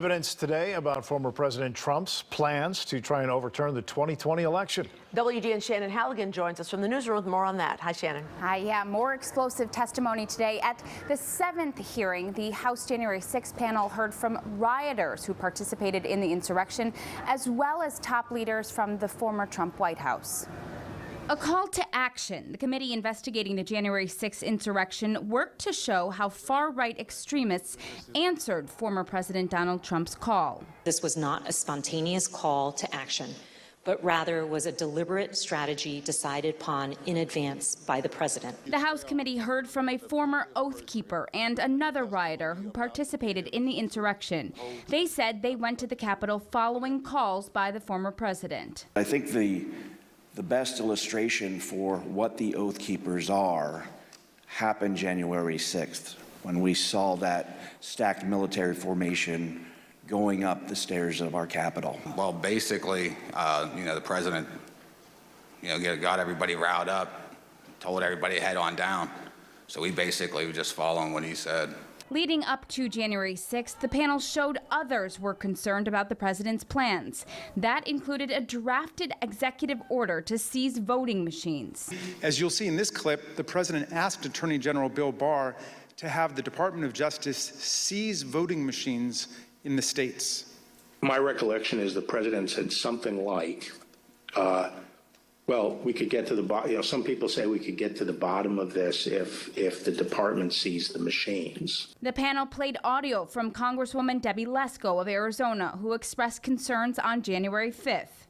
Evidence today about former President Trump's plans to try and overturn the 2020 election. WGN Shannon Halligan joins us from the newsroom with more on that. Hi, Shannon. Hi, yeah, more explosive testimony today. At the 7th hearing, the House January 6 panel heard from rioters who participated in the insurrection, as well as top leaders from the former Trump White House. A call to action. The committee investigating the January 6 insurrection worked to show how far-right extremists answered former President Donald Trump's call. This was not a spontaneous call to action, but rather was a deliberate strategy decided upon in advance by the president. The House committee heard from a former Oath Keeper and another rioter who participated in the insurrection. They said they went to the Capitol following calls by the former president. I think the best illustration for what the Oath Keepers are happened January 6th, when we saw that stacked military formation going up the stairs of our Capitol. Well, basically, the president, got everybody riled up, told everybody to head on down. So we basically were just following what he said. Leading up to January 6th, the panel showed others were concerned about the president's plans. That included a drafted executive order to seize voting machines. As you'll see in this clip, the president asked Attorney General Bill Barr to have the Department of Justice seize voting machines in the states. My recollection is the president said something like, well, we could get to the bottom. Some people say we could get to the bottom of this if the department seized the machines. The panel played audio from Congresswoman Debbie Lesko of Arizona, who expressed concerns on January 5th.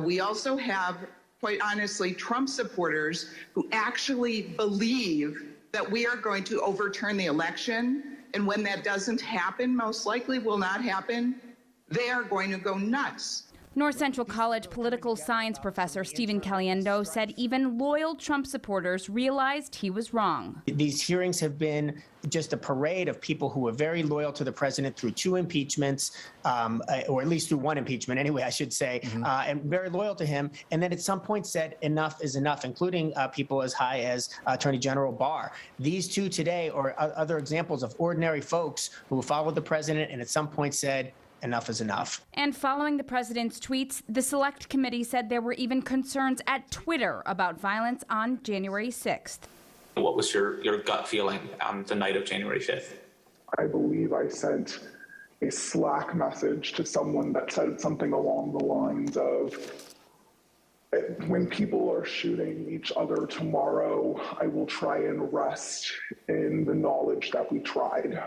We also have, quite honestly, Trump supporters who actually believe that we are going to overturn the election. And when that doesn't happen, most likely will not happen, they are going to go nuts. North Central College political science professor Stephen Caliendo said even loyal Trump supporters realized he was wrong. These hearings have been just a parade of people who were very loyal to the president through 2 impeachments, or at least through 1 impeachment anyway, I should say, and very loyal to him. And then at some point said enough is enough, including people as high as Attorney General Barr. These 2 today are other examples of ordinary folks who followed the president and at some point said, enough is enough. And following the president's tweets, the select committee said there were even concerns at Twitter about violence on January 6th. What was your gut feeling on the night of January 5th? I believe I sent a Slack message to someone that said something along the lines of, when people are shooting each other tomorrow, I will try and rest in the knowledge that we tried.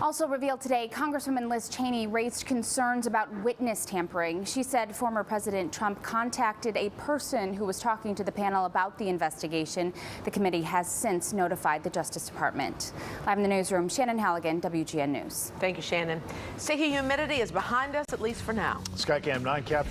Also revealed today, Congresswoman Liz Cheney raised concerns about witness tampering. She said former President Trump contacted a person who was talking to the panel about the investigation. The committee has since notified the Justice Department. Live in the newsroom, Shannon Halligan, WGN News. Thank you, Shannon. Sticky humidity is behind us, at least for now. Skycam 9 capture.